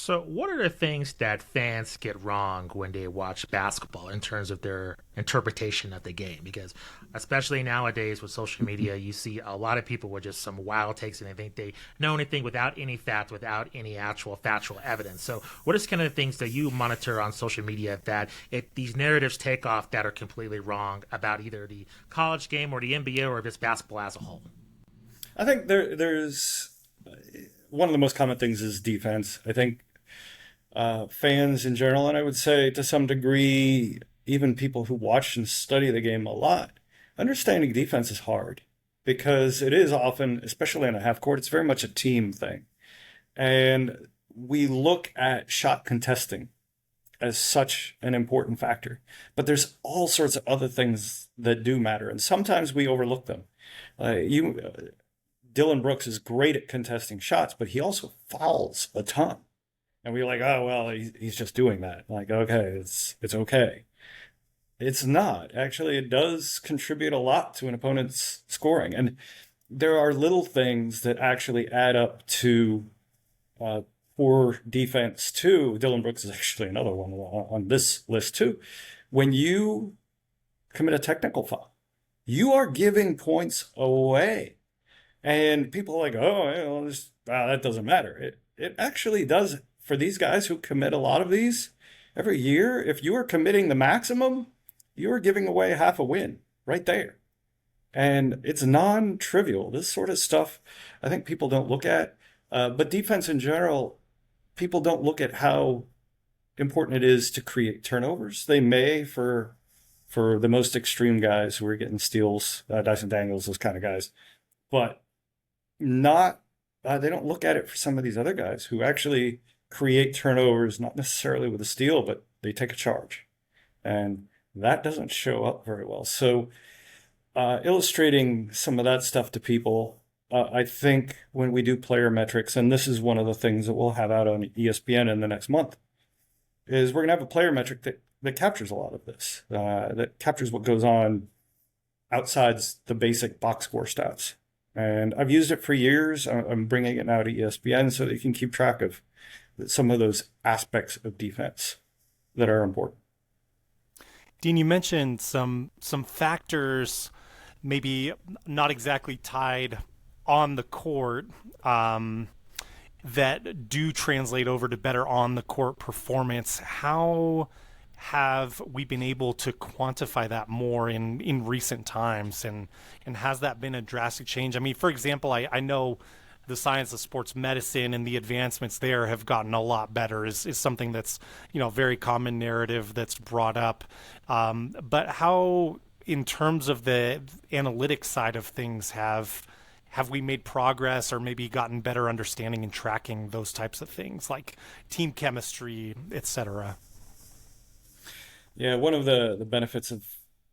So, what are the things that fans get wrong when they watch basketball in terms of their interpretation of the game? Because, especially nowadays with social media, you see a lot of people with just some wild takes and they think they know anything without any fact, without any actual factual evidence. So, what is kind of the things that you monitor on social media that these narratives take off that are completely wrong about either the college game or the NBA or just basketball as a whole? I think there's one of the most common things is defense. I think fans in general, and I would say to some degree, even people who watch and study the game a lot, understanding defense is hard because it is often, especially in a half court, it's very much a team thing. And we look at shot contesting as such an important factor, but there's all sorts of other things that do matter, and sometimes we overlook them. Dylan Brooks is great at contesting shots, but he also fouls a ton. And we're like, oh well, he's just doing that. Like, okay, it's okay. It's not. Actually, it does contribute a lot to an opponent's scoring. And there are little things that actually add up to uh, poor defense too. Dylan Brooks is actually another one on this list too. When you commit a technical foul, you are giving points away. And people are like, oh, that doesn't matter. It actually does for these guys who commit a lot of these every year. If you are committing the maximum, you are giving away half a win right there. And it's non-trivial. This sort of stuff, I think people don't look at. But defense in general, people don't look at how important it is to create turnovers. They may for the most extreme guys who are getting steals, Dyson Daniels, those kind of guys, but not they don't look at it for some of these other guys who actually create turnovers, not necessarily with a steal, but they take a charge, and that doesn't show up very well. So illustrating some of that stuff to people, I think when we do player metrics, and this is one of the things that we'll have out on ESPN in the next month, is we're going to have a player metric that captures a lot of this, that captures what goes on outside the basic box score stats. And I've used it for years. I'm bringing it now to ESPN so that you can keep track of some of those aspects of defense that are important. Dean, you mentioned some factors, maybe not exactly tied on the court, that do translate over to better on the court performance. How have we been able to quantify that more in recent times, and has that been a drastic change? I mean, for example, I know the science of sports medicine and the advancements there have gotten a lot better is something that's, very common narrative that's brought up. But how, in terms of the analytics side of things, have we made progress or maybe gotten better understanding and tracking those types of things like team chemistry, etc.? Yeah, one of the benefits of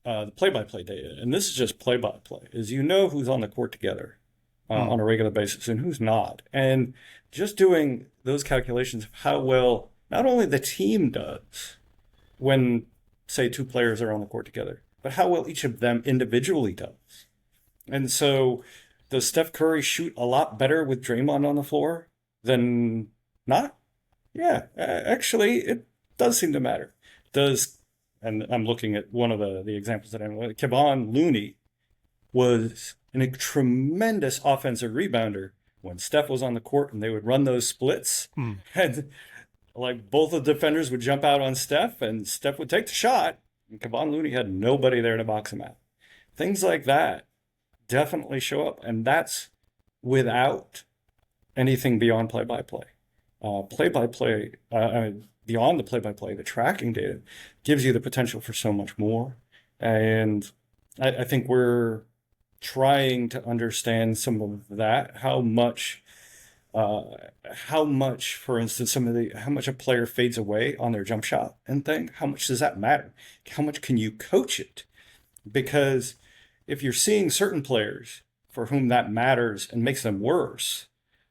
the play-by-play data, and this is just play-by-play, is you know who's on the court together Hmm. on a regular basis and who's not. And just doing those calculations of how well not only the team does when, say, two players are on the court together, but how well each of them individually does. And so, does Steph Curry shoot a lot better with Draymond on the floor than not? Yeah, actually, it does seem to matter. Does And I'm looking at one of the examples that I'm Kevon Looney was a tremendous offensive rebounder when Steph was on the court and they would run those splits. Hmm. And like both the defenders would jump out on Steph and Steph would take the shot. And Kevon Looney had nobody there to box him out. Things like that definitely show up. And that's without anything beyond play by play. Play by play, beyond the play by play, the tracking data gives you the potential for so much more. And I think we're trying to understand some of that, uh, how much, for instance, how much a player fades away on their jump shot and thing. How much does that matter? How much can you coach it? Because if you're seeing certain players for whom that matters and makes them worse,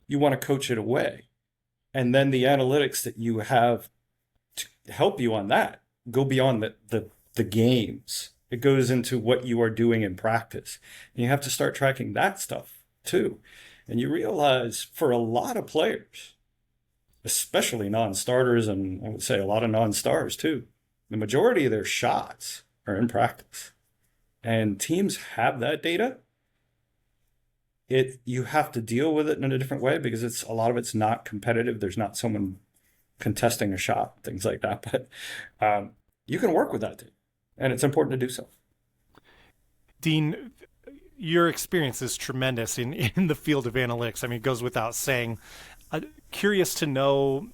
you want to coach it away. And then the analytics that you have to help you on that go beyond the games. It goes into what you are doing in practice. And you have to start tracking that stuff too. And you realize for a lot of players, especially non-starters, and I would say a lot of non-stars too. The majority of their shots are in practice, and teams have that data. You have to deal with it in a different way because a lot of it's not competitive. There's not someone contesting a shot, things like that. But you can work with that too, and it's important to do so. Dean, your experience is tremendous in the field of analytics. I mean, it goes without saying. Curious to know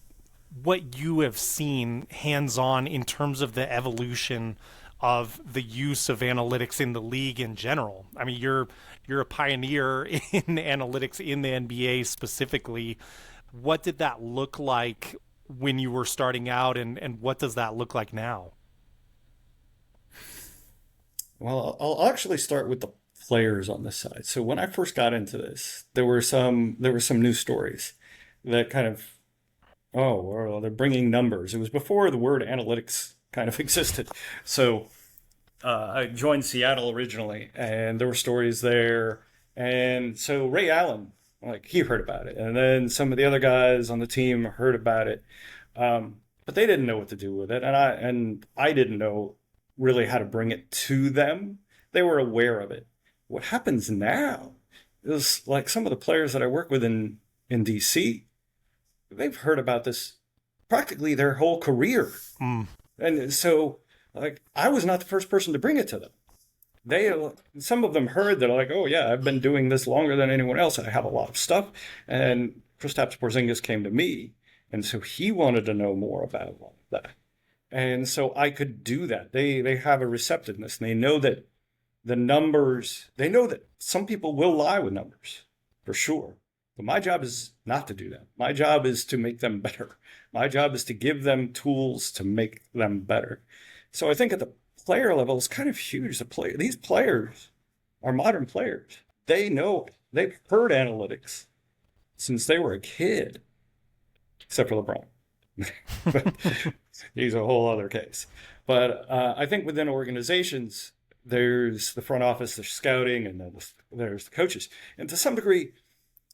what you have seen hands-on in terms of the evolution of the use of analytics in the league in general. I mean, you're a pioneer in analytics in the NBA specifically. What did that look like when you were starting out, and what does that look like now? Well, I'll actually start with the players on this side. So when I first got into this, there were some news stories that kind of, oh, well, they're bringing numbers. It was before the word analytics kind of existed. So I joined Seattle originally, and there were stories there. And so Ray Allen, like, he heard about it. And then some of the other guys on the team heard about it. But they didn't know what to do with it. And I didn't know really how to bring it to them. They were aware of it. What happens now is, like, some of the players that I work with in DC, they've heard about this practically their whole career. And so, like, I was not the first person to bring it to them. Some of them heard that, like, oh yeah, I've been doing this longer than anyone else. I have a lot of stuff. And Kristaps Porzingis came to me, and so he wanted to know more about all of that. And so I could do that. They have a receptiveness, and they know that the numbers, they know that some people will lie with numbers, for sure. But my job is not to do that. My job is to make them better. My job is to give them tools to make them better. So I think at the player level, it's kind of huge. These players are modern players. They know, they've heard analytics since they were a kid, except for LeBron. He's a whole other case. But I think within organizations, there's the front office, there's scouting, and then there's the coaches. And to some degree,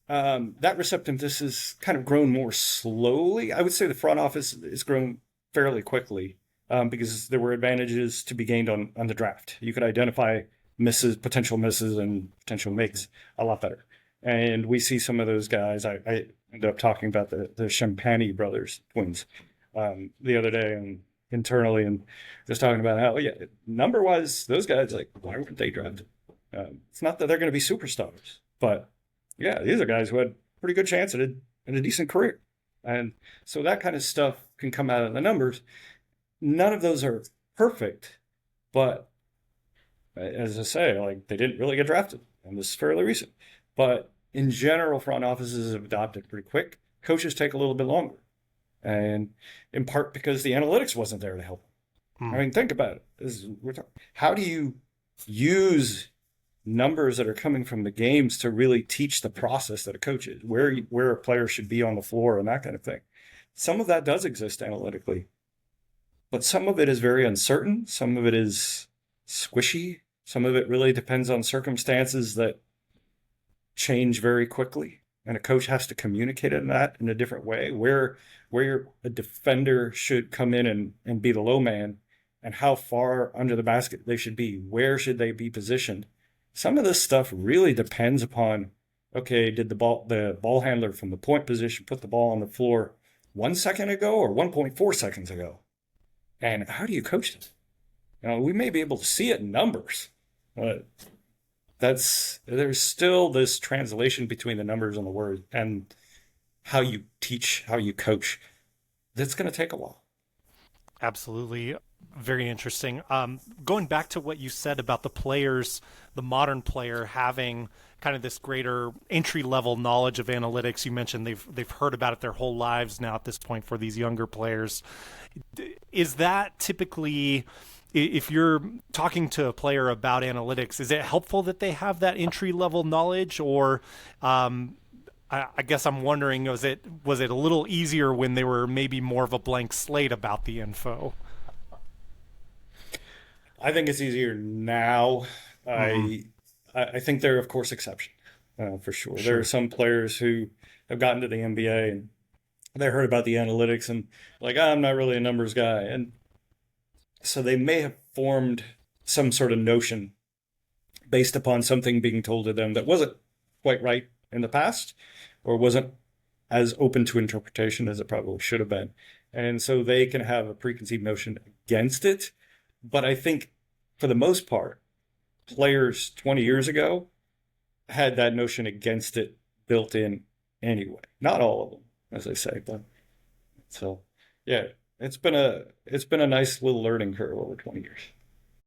that receptiveness has kind of grown more slowly. I would say the front office has grown fairly quickly because there were advantages to be gained on the draft. You could identify potential misses, and potential makes a lot better. And we see some of those guys. I ended up talking about the Champagne brothers, twins, the other day, and internally, and just talking about how, yeah, number-wise, those guys, like, why weren't they drafted? It's not that they're going to be superstars, but yeah, these are guys who had a pretty good chance at a decent career. And so that kind of stuff can come out of the numbers. None of those are perfect, but as I say, like, they didn't really get drafted, and this is fairly recent. But in general, front offices have adopted pretty quick. Coaches take a little bit longer, and in part because the analytics wasn't there to help them. I mean, think about it. How do you use numbers that are coming from the games to really teach the process that a coach is, where a player should be on the floor, and that kind of thing? Some of that does exist analytically, but some of it is very uncertain. Some of it is squishy. Some of it really depends on circumstances that change very quickly, and a coach has to communicate that in a different way, where a defender should come in and be the low man, and how far under the basket they should be, where should they be positioned. Some of this stuff really depends upon, okay, did the ball handler from the point position put the ball on the floor 1 second ago or 1.4 seconds ago? And how do you coach it? We may be able to see it in numbers, but there's still this translation between the numbers and the word and how you teach, how you coach. That's going to take a while. Absolutely. Very interesting. Going back to what you said about the players, the modern player having kind of this greater entry-level knowledge of analytics. You mentioned they've heard about it their whole lives now at this point for these younger players. Is that typically, if you're talking to a player about analytics, is it helpful that they have that entry-level knowledge, or I guess I'm wondering, was it a little easier when they were maybe more of a blank slate about the info? I think it's easier now. I think there are, of course, exceptions, for sure. There are some players who have gotten to the NBA and they heard about the analytics and like, I'm not really a numbers guy. And so they may have formed some sort of notion based upon something being told to them that wasn't quite right in the past or wasn't as open to interpretation as it probably should have been. And so they can have a preconceived notion against it. But I think for the most part, players 20 years ago had that notion against it built in anyway. Not all of them, as I say, but so yeah, it's been a nice little learning curve over 20 years.